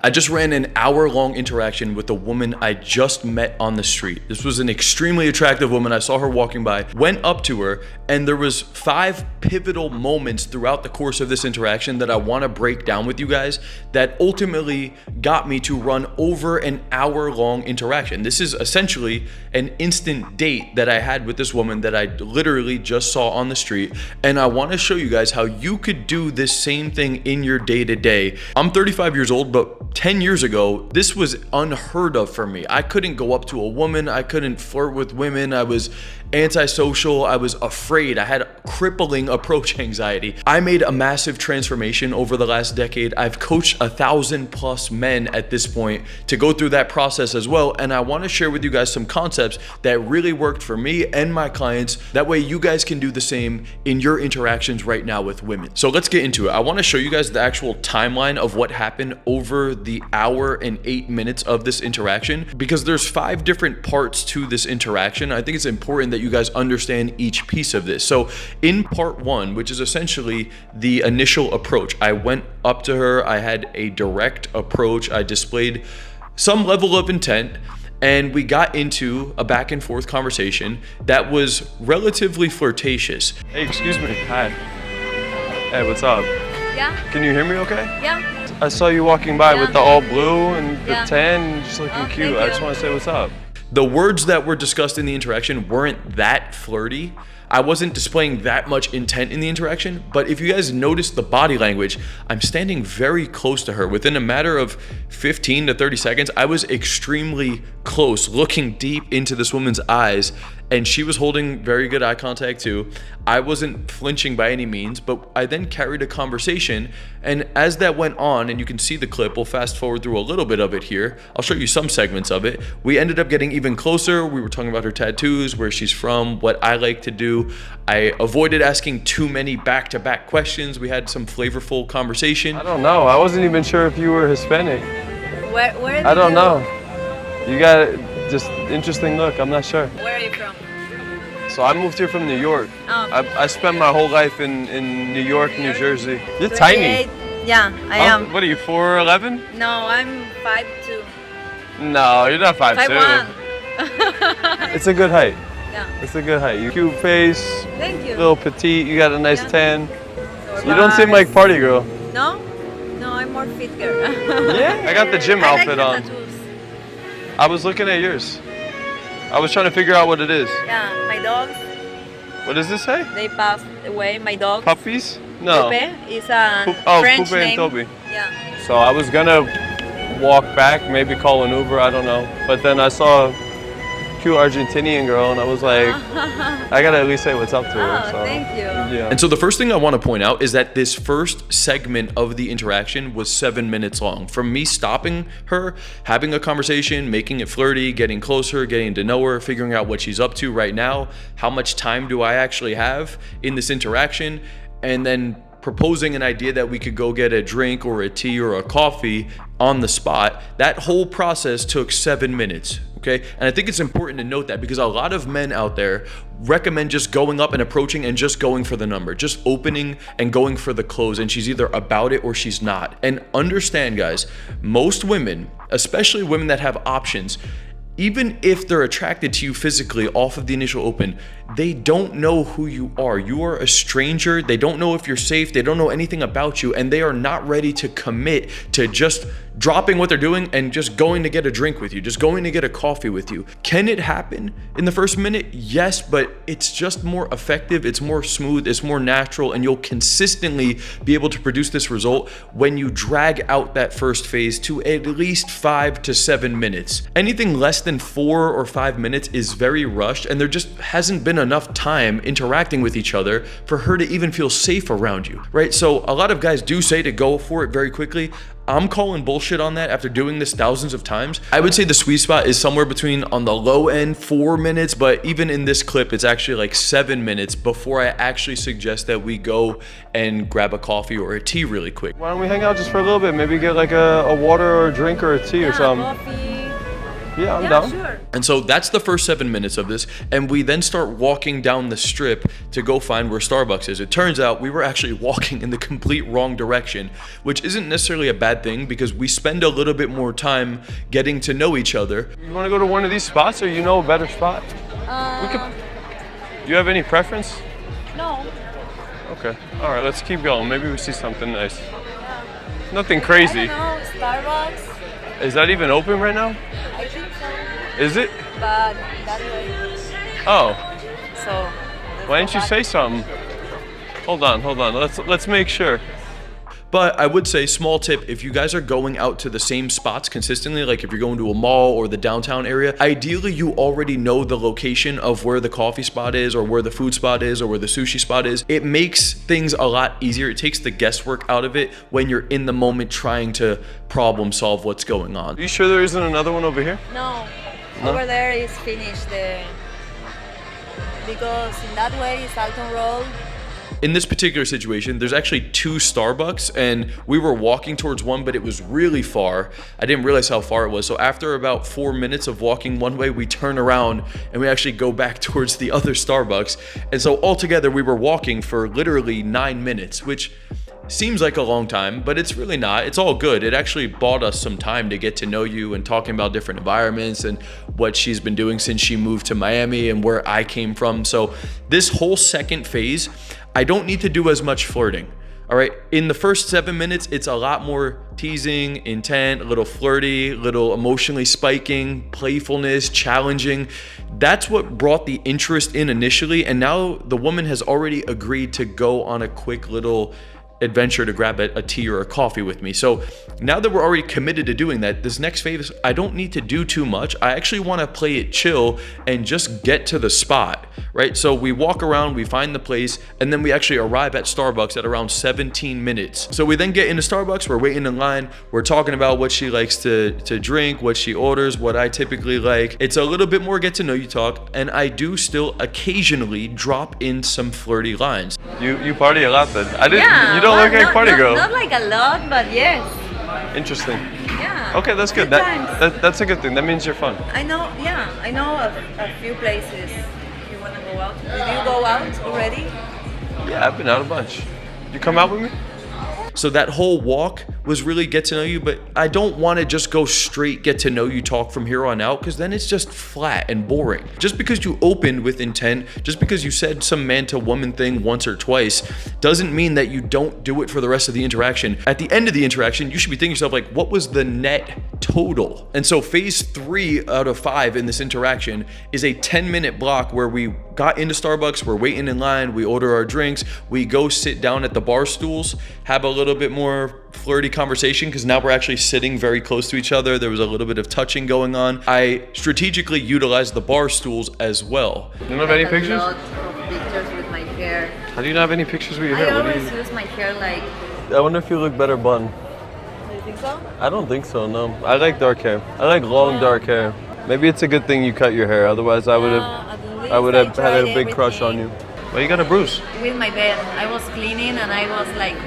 I just ran an hour-long interaction with a woman I just met on the street. This was an extremely attractive woman. I saw her walking by, went up to her, and there was 5 pivotal moments throughout the course of this interaction that I want to break down with you guys that ultimately got me to run over an hour-long interaction. This is essentially an instant date that I had with this woman that I literally just saw on the street, and I want to show you guys how you could do this same thing in your day-to-day. I'm 35 years old, but 10 years ago, this was unheard of for me. I couldn't go up to a woman. I couldn't flirt with women. I was antisocial. I was afraid. I had crippling approach anxiety. I made a massive transformation over the last decade. I've coached 1,000+ men at this point to go through that process as well. And I want to share with you guys some concepts that really worked for me and my clients. That way you guys can do the same in your interactions right now with women. So let's get into it. I want to show you guys the actual timeline of what happened over the hour and 8 minutes of this interaction, because there's 5 different parts to this interaction. I think it's important that you guys understand each piece of this. So in part 1, which is essentially the initial approach, I went up to her. I had a direct approach. I displayed some level of intent, and we got into a back and forth conversation that was relatively flirtatious. Hey, excuse me. Hi. Hey, what's up? Yeah. Can you hear me okay? Yeah. I saw you walking by with the all blue and the Yeah. tan, just looking Oh, cute. thank I just you. want to say what's up. The words that were discussed in the interaction weren't that flirty. I wasn't displaying that much intent in the interaction, but if you guys notice the body language, I'm standing very close to her. Within a matter of 15 to 30 seconds, I was extremely close, looking deep into this woman's eyes, and she was holding very good eye contact too. I wasn't flinching by any means, but I then carried a conversation, and as that went on, and you can see the clip, we'll fast forward through a little bit of it here. I'll show you some segments of it. We ended up getting even closer. We were talking about her tattoos, where she's from, what I like to do. I avoided asking too many back-to-back questions. We had some flavorful conversation. I don't know. I wasn't even sure if you were Hispanic. Where I don't know. You got just interesting look. I'm not sure. Where are you from? So I moved here from New York. Oh. I spent my whole life in New York, New Jersey. You're tiny. 28. Yeah, I am. What are you, 4'11"? No, I'm 5'2". No, you're not 5'2". 5'1". It's a good height. Yeah. It's a good height. You cute face, Thank you. little petite. You got a nice Yeah. tan. You don't seem like party girl. No? No, I'm more fit girl. Yeah, I got the gym I like outfit the on. tattoos. I was looking at yours. I was trying to figure out what it is. Yeah, my dogs, What does this say? they passed away. My dogs. Puppies? No. Pupe is a Oh, French Pupe and name. Toby. Yeah. So I was gonna walk back, maybe call an Uber, I don't know. But then I saw a cute Argentinian girl and I was like, I gotta at least say what's up to her. Oh, So, thank you. yeah. And so the first thing I want to point out is that this first segment of the interaction was 7 minutes long. From me stopping her, having a conversation, making it flirty, getting closer, getting to know her, figuring out what she's up to right now, how much time do I actually have in this interaction, and then proposing an idea that we could go get a drink or a tea or a coffee on the spot. That whole process took 7 minutes. Okay. And I think it's important to note that, because a lot of men out there recommend just going up and approaching and just going for the number, just opening and going for the close. And she's either about it or she's not. And understand, guys, most women, especially women that have options, even if they're attracted to you physically off of the initial open, they don't know who you are. You are a stranger. They don't know if you're safe. They don't know anything about you, and they are not ready to commit to just dropping what they're doing and just going to get a drink with you, just going to get a coffee with you. Can it happen in the first minute? Yes, but it's just more effective. It's more smooth. It's more natural, and you'll consistently be able to produce this result when you drag out that first phase to at least 5 to 7 minutes. Anything less than 4 or 5 minutes is very rushed, and there just hasn't been enough time interacting with each other for her to even feel safe around you, right? So a lot of guys do say to go for it very quickly. I'm calling bullshit on that after doing this thousands of times. I would say the sweet spot is somewhere between, on the low end, 4 minutes, but even in this clip, it's actually like 7 minutes before I actually suggest that we go and grab a coffee or a tea really quick. Why don't we hang out just for a little bit? Maybe get like a water or a drink or a tea or something. Coffee. Yeah, I'm Yeah, down. sure. And so that's the first 7 minutes of this. And we then start walking down the strip to go find where Starbucks is. It turns out we were actually walking in the complete wrong direction, which isn't necessarily a bad thing because we spend a little bit more time getting to know each other. You want to go to one of these spots, or you know a better spot? Do you have any preference? No. Okay. All right, let's keep going. Maybe we see something nice. Nothing I crazy. don't know, Starbucks. Is that even open right now? I think so. Is it? But that way. Oh, So. why didn't you say something? Hold on. Let's make sure. But I would say, small tip, if you guys are going out to the same spots consistently, like if you're going to a mall or the downtown area, ideally you already know the location of where the coffee spot is or where the food spot is or where the sushi spot is. It makes things a lot easier. It takes the guesswork out of it when you're in the moment trying to problem solve what's going on. Are you sure there isn't another one over here? No. No? Over there is finished. Because in that way it's Alton Road. In this particular situation, there's actually 2 Starbucks and we were walking towards one, but it was really far. I didn't realize how far it was. So after about 4 minutes of walking one way, we turn around and we actually go back towards the other Starbucks. And so altogether we were walking for literally 9 minutes, which seems like a long time, but it's really not. It's all good. It actually bought us some time to get to know you and talking about different environments and what she's been doing since she moved to Miami and where I came from. So this whole second phase, I don't need to do as much flirting. All right, in the first 7 minutes, it's a lot more teasing, intent, a little flirty, a little emotionally spiking, playfulness, challenging. That's what brought the interest in initially. And now the woman has already agreed to go on a quick little adventure to grab a tea or a coffee with me. So now that we're already committed to doing that, this next phase, I don't need to do too much. I actually want to play it chill and just get to the spot, right? So we walk around, we find the place, and then we actually arrive at Starbucks at around 17 minutes. So we then get into Starbucks, we're waiting in line, we're talking about what she likes to drink, what she orders, what I typically like. It's a little bit more get to know you talk, and I do still occasionally drop in some flirty lines. You party a lot then. I didn't. Yeah. You don't look well, like a party girl. Not like a lot, but yes. Interesting. Yeah. Okay, that's good. Good times. That's a good thing. That means you're fun. I know a few places. You wanna go out? Did you go out already? Yeah, I've been out a bunch. You come out with me? So that whole walk was really get to know you, but I don't want to just go straight get to know you talk from here on out, because then it's just flat and boring. Just because you opened with intent, just because you said some man to woman thing once or twice, doesn't mean that you don't do it for the rest of the interaction. At the end of the interaction, you should be thinking to yourself, like, what was the net total? And so phase 3 out of 5 in this interaction is a 10-minute block where we got into Starbucks, we're waiting in line, we order our drinks, we go sit down at the bar stools, have a little bit more flirty conversation, because now we're actually sitting very close to each other. There was a little bit of touching going on. I strategically utilized the bar stools as well. You don't have any pictures? A lot of pictures with my hair. How do you not have any pictures with your I hair? What do always you... use my hair like. I wonder if you look better bun. Do you think so? I don't think so, no. I like dark hair. I like long dark hair. Maybe it's a good thing you cut your hair, otherwise I would have had a big crush on you. Well, you got a bruise. With my bed, I was cleaning and I was like.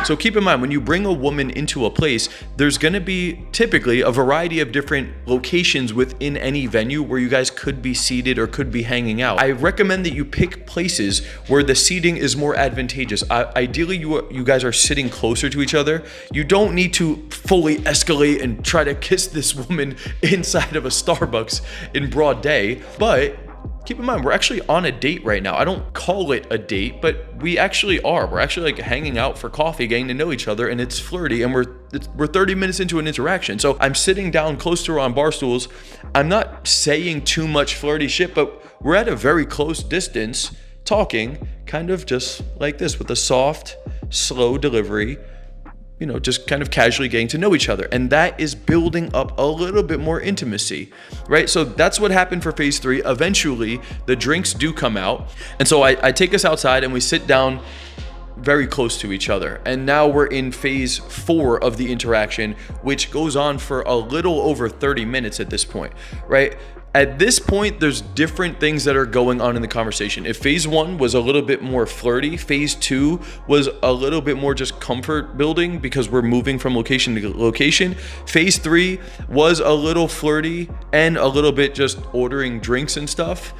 So keep in mind, when you bring a woman into a place, there's gonna be typically a variety of different locations within any venue where you guys could be seated or could be hanging out. I recommend that you pick places where the seating is more advantageous. Ideally, you guys are sitting closer to each other. You don't need to fully escalate and try to kiss this woman inside of a Starbucks in broad day, but keep in mind, we're actually on a date right now. I don't call it a date, but we actually are. We're actually like hanging out for coffee, getting to know each other, and it's flirty, and we're 30 minutes into an interaction. So I'm sitting down close to her on bar stools. I'm not saying too much flirty shit, but we're at a very close distance, talking kind of just like this with a soft, slow delivery, you know, just kind of casually getting to know each other. And that is building up a little bit more intimacy, right? So that's what happened for phase 3. Eventually, the drinks do come out. And so I take us outside and we sit down very close to each other. And now we're in phase 4 of the interaction, which goes on for a little over 30 minutes at this point, right? At this point, there's different things that are going on in the conversation. If phase 1 was a little bit more flirty, phase 2 was a little bit more just comfort building because we're moving from location to location. Phase 3 was a little flirty and a little bit just ordering drinks and stuff.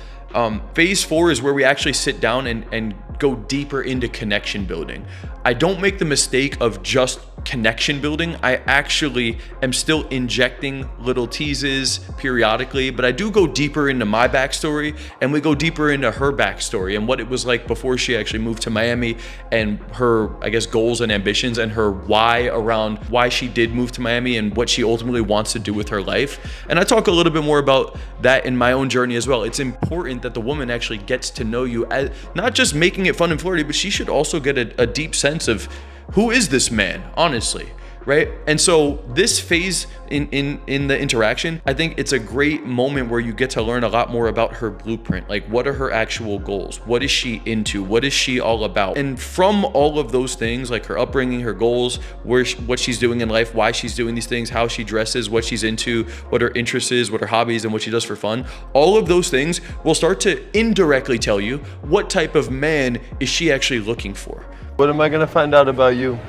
Phase 4 is where we actually sit down and go deeper into connection building. I don't make the mistake of just connection building. I actually am still injecting little teases periodically, but I do go deeper into my backstory, and we go deeper into her backstory and what it was like before she actually moved to Miami, and her, I guess, goals and ambitions, and her why around why she did move to Miami and what she ultimately wants to do with her life. And I talk a little bit more about that in my own journey as well. It's important that the woman actually gets to know you, as not just making it fun and flirty, but she should also get a deep sense of who is this man, honestly, right? And so this phase in the interaction, I think it's a great moment where you get to learn a lot more about her blueprint. Like, what are her actual goals? What is she into? What is she all about? And from all of those things, like her upbringing, her goals, what she's doing in life, why she's doing these things, how she dresses, what she's into, what her interests is, what her hobbies, and what she does for fun, all of those things will start to indirectly tell you what type of man is she actually looking for. What am I gonna find out about you?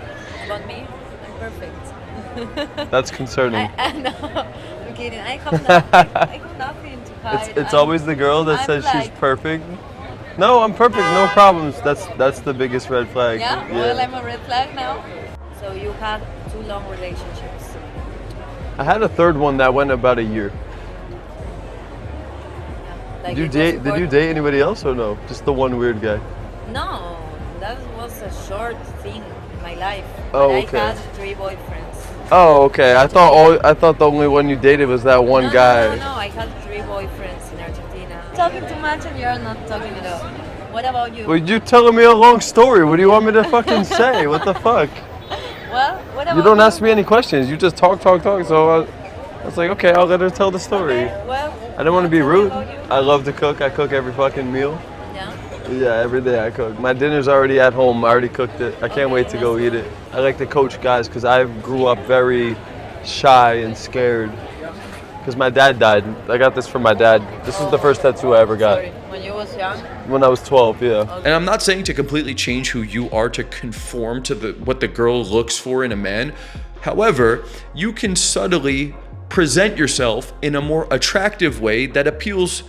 About me, I'm perfect. That's concerning. I know. I'm kidding. I have nothing. I have nothing to hide. It's always the girl that I'm says she's like- perfect. No, I'm perfect, no problems. That's the biggest red flag. Yeah? Well, I'm a red flag now. So you had 2 long relationships. I had a third one that went about a year. Like Did you it was date? Did you important- date anybody else or no? Just the one weird guy. No, that was a short thing in my life. Oh, But okay. I had 3 boyfriends. Oh, okay. I thought the only one you dated was that one no, guy. No, I had 3 boyfriends in Argentina. Talking too much and you're not talking at all. What about you? Well, you're telling me a long story. What do you want me to fucking say? What the fuck? Well, what about You don't ask me any questions. You just talk. So I was like, okay, I'll let her tell the story. Okay, well, I don't want to be tell me rude. about you. I love to cook. I cook every fucking meal. Yeah. Yeah, every day I cook. My dinner's already at home. I already cooked it. I can't wait to go eat it. I like to coach guys because I grew up very shy and scared because my dad died. I got this from my dad. This is the first tattoo I ever got Sorry, when you was young. when I was 12, yeah. And I'm not saying to completely change who you are to conform to what the girl looks for in a man. However, you can subtly present yourself in a more attractive way that appeals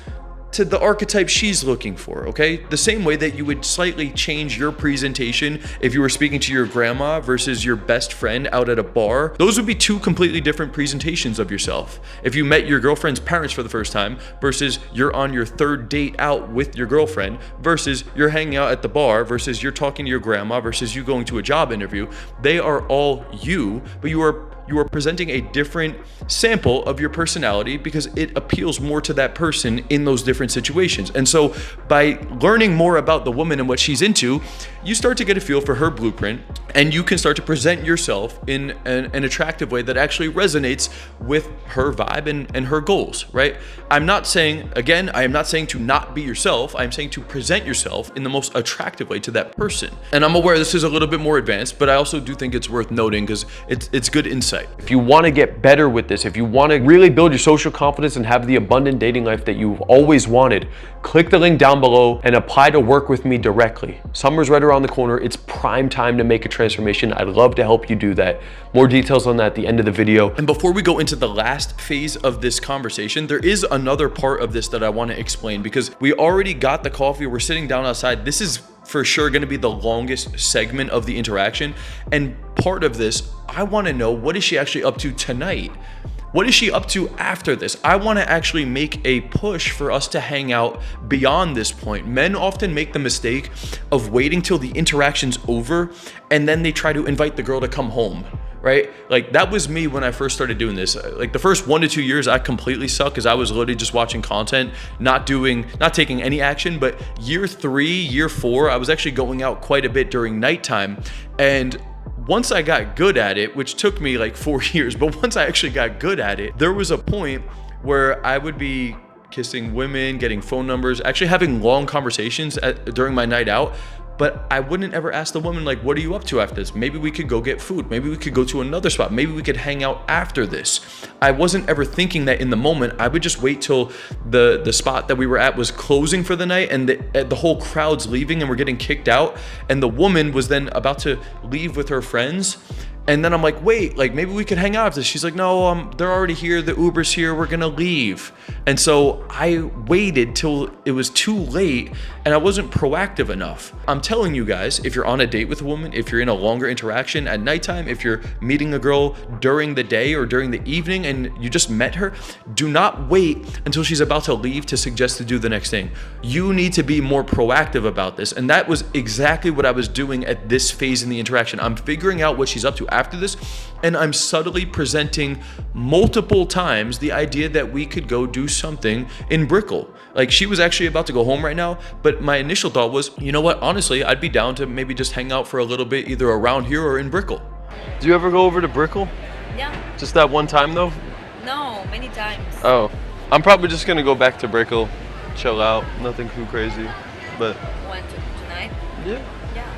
to the archetype she's looking for, okay? The same way that you would slightly change your presentation if you were speaking to your grandma versus your best friend out at a bar. Those would be 2 completely different presentations of yourself. If you met your girlfriend's parents for the first time versus you're on your 3rd date out with your girlfriend versus you're hanging out at the bar versus you're talking to your grandma versus you going to a job interview, they are all you, but you are presenting a different sample of your personality because it appeals more to that person in those different situations. And so by learning more about the woman and what she's into, you start to get a feel for her blueprint, and you can start to present yourself in an attractive way that actually resonates with her vibe and her goals, right? I'm not saying, again, I am not saying to not be yourself. I'm saying to present yourself in the most attractive way to that person. And I'm aware this is a little bit more advanced, but I also do think it's worth noting because it's good insight. If you want to get better with this, if you want to really build your social confidence and have the abundant dating life that you've always wanted, click the link down below and apply to work with me directly. Summer's right around the corner. It's prime time to make a transformation. I'd love to help you do that. More details on that at the end of the video. And before we go into the last phase of this conversation, there is another part of this that I want to explain because we already got the coffee. We're sitting down outside. This is for sure going to be the longest segment of the interaction. And part of this, I want to know, what is she actually up to tonight? What is she up to after this? I want to actually make a push for us to hang out beyond this point. Men often make the mistake of waiting till the interaction's over and then they try to invite the girl to come home, right? Like that was me when I first started doing this. Like the first 1 to 2 years, I completely sucked because I was literally just watching content, not taking any action. But year 3, year 4, I was actually going out quite a bit during nighttime. And once I got good at it, which took me like 4 years, but once I actually got good at it, there was a point where I would be kissing women, getting phone numbers, actually having long conversations during my night out but I wouldn't ever ask the woman, like, what are you up to after this? Maybe we could go get food. Maybe we could go to another spot. Maybe we could hang out after this. I wasn't ever thinking that in the moment. I would just wait till the spot that we were at was closing for the night and the whole crowd's leaving and we're getting kicked out. And the woman was then about to leave with her friends. And then I'm like, wait, like maybe we could hang out after this. She's like, no, they're already here. The Uber's here. We're gonna leave. And so I waited till it was too late and I wasn't proactive enough. I'm telling you guys, if you're on a date with a woman, if you're in a longer interaction at nighttime, if you're meeting a girl during the day or during the evening and you just met her, do not wait until she's about to leave to suggest to do the next thing. You need to be more proactive about this. And that was exactly what I was doing at this phase in the interaction. I'm figuring out what she's up to after this, and I'm subtly presenting multiple times the idea that we could go do something in Brickell. Like, she was actually about to go home right now, but my initial thought was, you know what, honestly, I'd be down to maybe just hang out for a little bit either around here or in Brickell. Do you ever go over to Brickell? Yeah. Just that one time though? No, many times. Oh, I'm probably just gonna go back to Brickell, chill out, nothing too crazy, but When tonight? yeah. Yeah.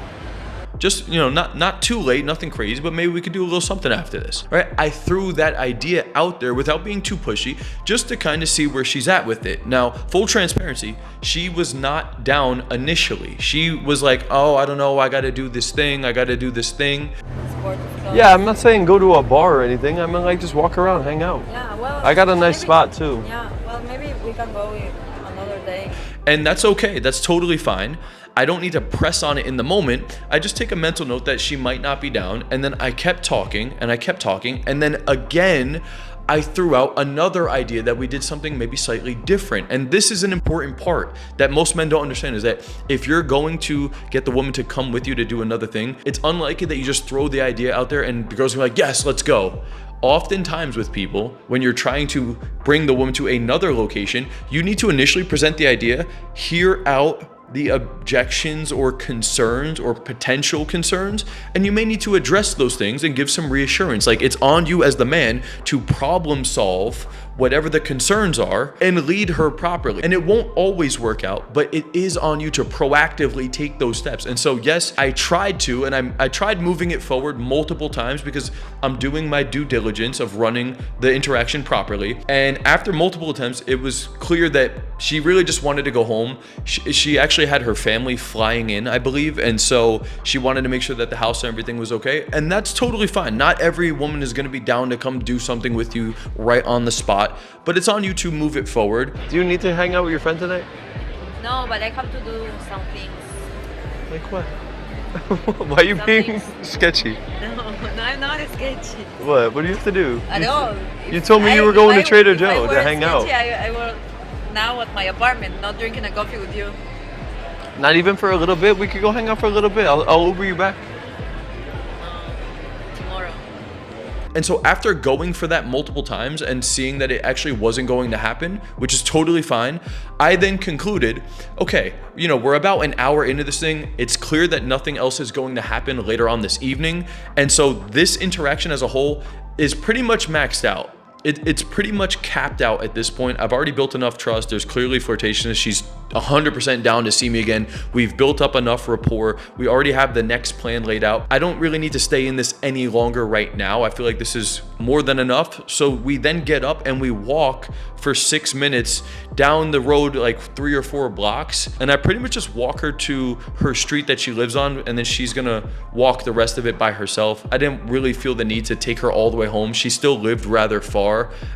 Just, you know, not too late, nothing crazy, but maybe we could do a little something after this, right? I threw that idea out there without being too pushy, just to kind of see where she's at with it. Now, full transparency, she was not down initially. She was like, oh, I don't know, I gotta do this thing, Sport club. Yeah, I'm not saying go to a bar or anything. I mean, like, just walk around, hang out. Yeah, well. I got a nice maybe- spot too. Yeah, well, maybe we can go another day. And that's okay, that's totally fine. I don't need to press on it in the moment. I just take a mental note that she might not be down. And then I kept talking and I kept talking. And then again, I threw out another idea that we did something maybe slightly different. And this is an important part that most men don't understand, is that if you're going to get the woman to come with you to do another thing, it's unlikely that you just throw the idea out there and the girls are like, yes, let's go. Oftentimes with people, when you're trying to bring the woman to another location, you need to initially present the idea, hear out the objections or concerns or potential concerns, and you may need to address those things and give some reassurance. Like, it's on you as the man to problem solve whatever the concerns are and lead her properly. And it won't always work out, but it is on you to proactively take those steps. And so yes, I tried to, and I tried moving it forward multiple times because I'm doing my due diligence of running the interaction properly. And after multiple attempts, it was clear that she really just wanted to go home. She actually had her family flying in, I believe, and so she wanted to make sure that the house and everything was okay. And that's totally fine. Not every woman is gonna be down to come do something with you right on the spot, but it's on you to move it forward. Do you need to hang out with your friend tonight? No, but I have to do some things. Like what? Why are you Some being things. sketchy? No, I'm not sketchy What? What do you have to do? at all. You told me you were going to Trader If I Joe to were hang out. sketchy, I will now at my apartment, not drinking a coffee with you. Not even for a little bit? We could go hang out for a little bit. I'll Uber you back. Tomorrow. And so after going for that multiple times and seeing that it actually wasn't going to happen, which is totally fine, I then concluded, okay, you know, we're about an hour into this thing. It's clear that nothing else is going to happen later on this evening. And so this interaction as a whole is pretty much maxed out. It's pretty much capped out at this point. I've already built enough trust. There's clearly flirtatiousness. She's 100% down to see me again. We've built up enough rapport. We already have the next plan laid out. I don't really need to stay in this any longer right now. I feel like this is more than enough. So we then get up and we walk for 6 minutes down the road, like 3 or 4 blocks. And I pretty much just walk her to her street that she lives on. And then she's gonna walk the rest of it by herself. I didn't really feel the need to take her all the way home. She still lived rather far.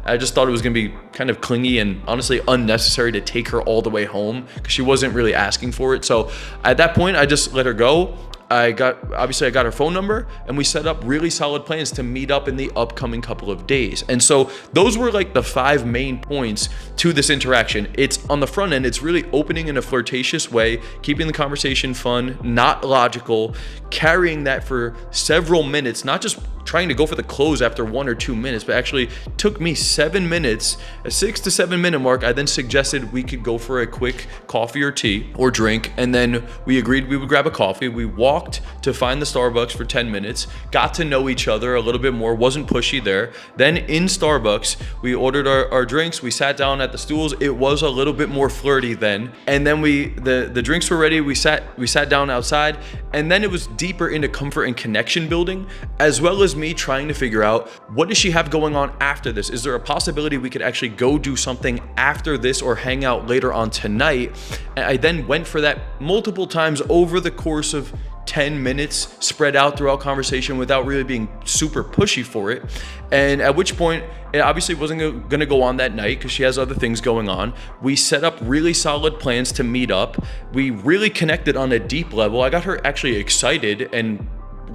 I just thought it was gonna be kind of clingy and honestly unnecessary to take her all the way home because she wasn't really asking for it. So at that point, I just let her go. I got her phone number and we set up really solid plans to meet up in the upcoming couple of days. And so those were like the 5 main points to this interaction. It's on the front end, it's really opening in a flirtatious way, keeping the conversation fun, not logical, carrying that for several minutes, not just trying to go for the close after 1 or 2 minutes, but actually took me 7 minutes, a 6 to 7 minute mark. I then suggested we could go for a quick coffee or tea or drink, and then we agreed we would grab a coffee. We walked to find the Starbucks for 10 minutes, got to know each other a little bit more, wasn't pushy there. Then in Starbucks, we ordered our drinks, we sat down at the stools. It was a little bit more flirty then. And then the drinks were ready, we sat down outside, and then it was deeper into comfort and connection building, as well as me trying to figure out, what does she have going on after this? Is there a possibility we could actually go do something after this or hang out later on tonight? And I then went for that multiple times over the course of 10 minutes, spread out throughout conversation without really being super pushy for it. And at which point, it obviously wasn't gonna go on that night because she has other things going on. We set up really solid plans to meet up. We really connected on a deep level. I got her actually excited and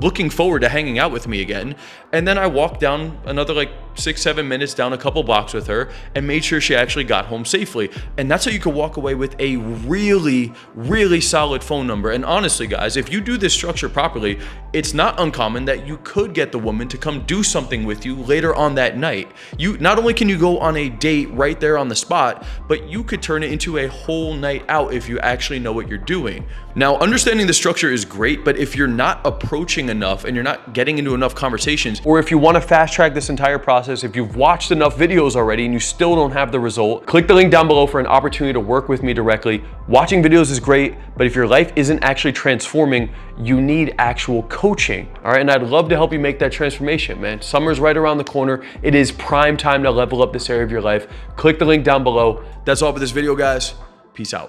looking forward to hanging out with me again. And then I walked down another like 6-7 minutes down a couple blocks with her and made sure she actually got home safely. And that's how you could walk away with a really, really solid phone number. And honestly, guys, if you do this structure properly, it's not uncommon that you could get the woman to come do something with you later on that night. You not only can you go on a date right there on the spot, but you could turn it into a whole night out if you actually know what you're doing. Now, understanding the structure is great, but if you're not approaching enough and you're not getting into enough conversations, or if you want to fast track this entire process, if you've watched enough videos already and you still don't have the result, click the link down below for an opportunity to work with me directly. Watching videos is great, but if your life isn't actually transforming, you need actual coaching, all right? And I'd love to help you make that transformation, man. Summer's right around the corner. It is prime time to level up this area of your life. Click the link down below. That's all for this video, guys. Peace out.